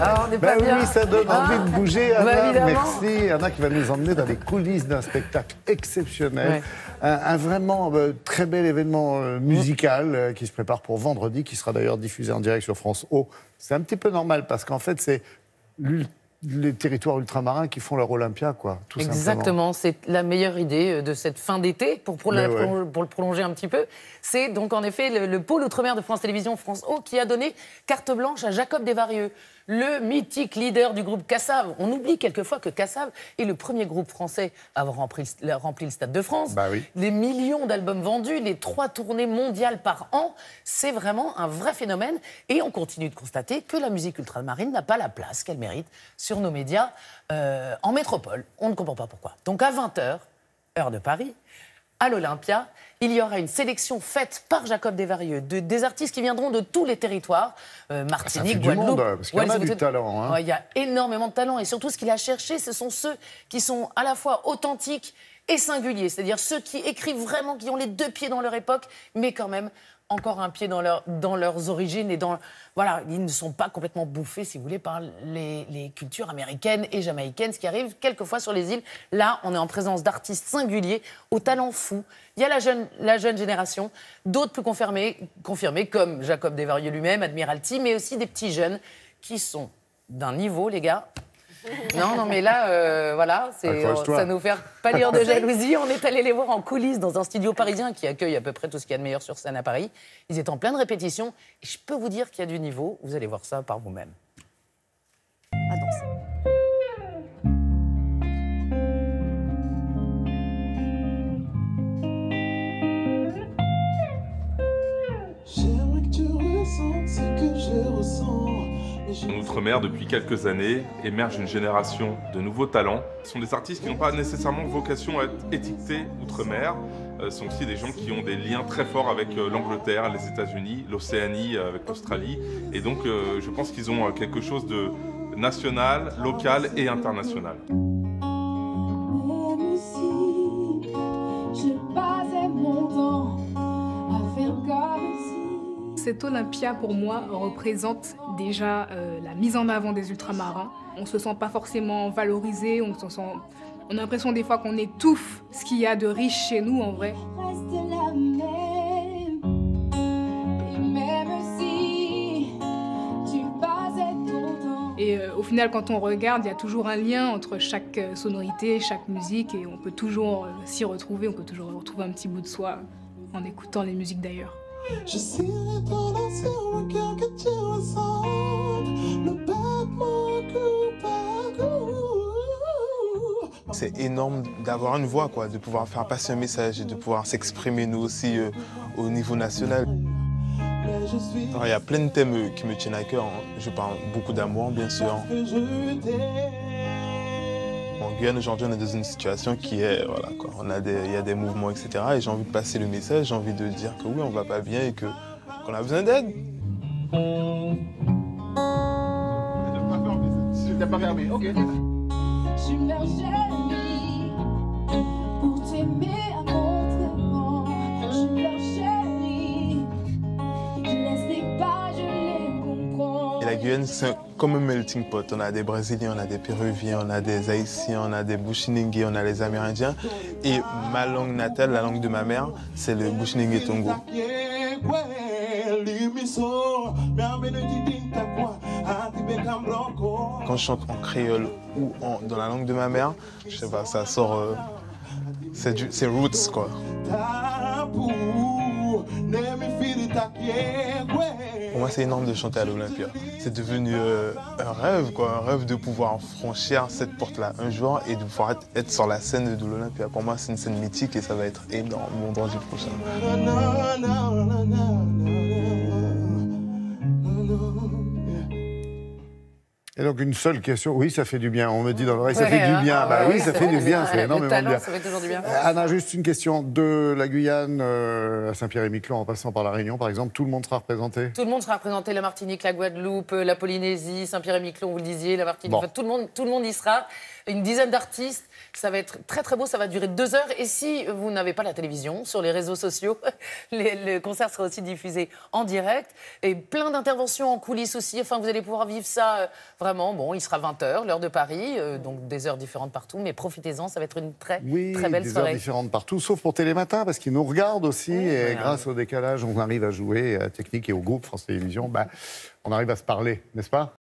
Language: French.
Ah, on n'est pas bien. Oui, ça donne envie de bouger, Anna. Merci. Anna qui va nous emmener dans les coulisses d'un spectacle exceptionnel. Ouais. Un vraiment très bel événement musical qui se prépare pour vendredi, qui sera d'ailleurs diffusé en direct sur France O. C'est un petit peu normal parce qu'en fait, c'est les territoires ultramarins qui font leur Olympia, quoi, tout Exactement, c'est la meilleure idée de cette fin d'été, pour le prolonger un petit peu. C'est donc en effet le pôle Outre-mer de France Télévisions, France O, qui a donné carte blanche à Jacob Desvarieux, le mythique leader du groupe Cassav. On oublie quelquefois que Cassav est le premier groupe français à avoir rempli le Stade de France. Bah oui. Les millions d'albums vendus, les 3 tournées mondiales par an, c'est vraiment un vrai phénomène. Et on continue de constater que la musique ultramarine n'a pas la place qu'elle mérite sur nos médias en métropole. On ne comprend pas pourquoi. Donc à 20h, heure de Paris, à l'Olympia, il y aura une sélection faite par Jacob Desvarieux des artistes qui viendront de tous les territoires, Martinique, Guadeloupe. Parce qu'il y en a du talent. Hein. Ouais, il y a énormément de talent et surtout ce qu'il a cherché, ce sont ceux qui sont à la fois authentiques et singuliers, c'est-à-dire ceux qui écrivent vraiment, qui ont les 2 pieds dans leur époque, mais quand même encore un pied dans leurs origines et voilà, ils ne sont pas complètement bouffés, si vous voulez, par les cultures américaines et jamaïcaines, ce qui arrive quelquefois sur les îles. Là, on est en présence d'artistes singuliers, aux talents fous. Il y a la jeune génération, d'autres plus confirmés, comme Jacob Desvarieux lui-même, Admiralty, mais aussi des petits jeunes qui sont d'un niveau, les gars. Non, mais là, voilà, ça nous fait pâlir de jalousie. On est allé les voir en coulisses dans un studio parisien qui accueille à peu près tout ce qu'il y a de meilleur sur scène à Paris. Ils étaient en pleine répétition et je peux vous dire qu'il y a du niveau. Vous allez voir ça par vous-même. À danser. J'aimerais que tu ressentes ce que je ressens. En Outre-mer, depuis quelques années, émerge une génération de nouveaux talents. Ce sont des artistes qui n'ont pas nécessairement vocation à être étiquetés Outre-mer. Ce sont aussi des gens qui ont des liens très forts avec l'Angleterre, les États-Unis, l'Océanie, avec l'Australie. Et donc, je pense qu'ils ont quelque chose de national, local et international. Même si je passais mon temps à faire comme si... Cet Olympia, pour moi, représente déjà la mise en avant des ultramarins. On ne se sent pas forcément valorisé, on a l'impression des fois qu'on étouffe ce qu'il y a de riche chez nous, en vrai. Reste la même. Et même si tu passais ton temps... Et au final, quand on regarde, il y a toujours un lien entre chaque sonorité, chaque musique, et on peut toujours s'y retrouver, on peut toujours retrouver un petit bout de soi en écoutant les musiques d'ailleurs. Je serai tendance sur le cœur que tu ressens, le battement coup par coup. C'est énorme d'avoir une voix, quoi, de pouvoir faire passer un message et de pouvoir s'exprimer nous aussi au niveau national. Alors, il y a plein de thèmes qui me tiennent à cœur. Je parle beaucoup d'amour, bien sûr. En Guyane, aujourd'hui, on est dans une situation qui est, voilà, quoi, il y a des mouvements, etc. Et j'ai envie de passer le message, j'ai envie de dire que oui, on va pas bien et qu'on a besoin d'aide. T'as pas fermé, ok. Je suis mère chérie, pour t'aimer à contre-vent. Je suis mère chérie, je laisse les pas, je les comprends. Et la Guyane, c'est comme un melting pot. On a des Brésiliens, on a des Péruviens, on a des Haïtiens, on a des Bushinengue, on a les Amérindiens. Et ma langue natale, la langue de ma mère, c'est le Bushinengue Tongo. Quand je chante en créole ou dans la langue de ma mère, je sais pas, ça sort... c'est roots, quoi. Pour moi, c'est énorme de chanter à l'Olympia. C'est devenu un rêve, quoi, un rêve de pouvoir franchir cette porte-là un jour et de pouvoir être sur la scène de l'Olympia. Pour moi, c'est une scène mythique et ça va être énorme vendredi prochain. Et donc une seule question, oui, ça fait du bien. On me dit dans l'oreille, ça Ouais, fait du hein. bien. Bah Ouais, oui, ça fait du bien, c'est Le énormément de talent, bien. ça fait toujours du bien. Anna, juste une question. De la Guyane à Saint-Pierre-et-Miquelon, en passant par la Réunion, par exemple, tout le monde sera représenté? Tout le monde sera représenté, la Martinique, la Guadeloupe, la Polynésie, Saint-Pierre-et-Miquelon, vous le disiez, la Martinique. Bon. Enfin, tout le monde y sera. Une dizaine d'artistes. Ça va être très très beau, ça va durer 2 heures. Et si vous n'avez pas la télévision, sur les réseaux sociaux, le concert sera aussi diffusé en direct. Et plein d'interventions en coulisses aussi. Enfin, vous allez pouvoir vivre ça vraiment. Bon, il sera 20h, l'heure de Paris, donc des heures différentes partout. Mais profitez-en, ça va être une très belle des soirée. heures différentes partout, sauf pour Télématin, parce qu'ils nous regardent aussi. Et voilà. grâce au décalage, on arrive à jouer à la technique et au groupe France Télévisions. On arrive à se parler, n'est-ce pas?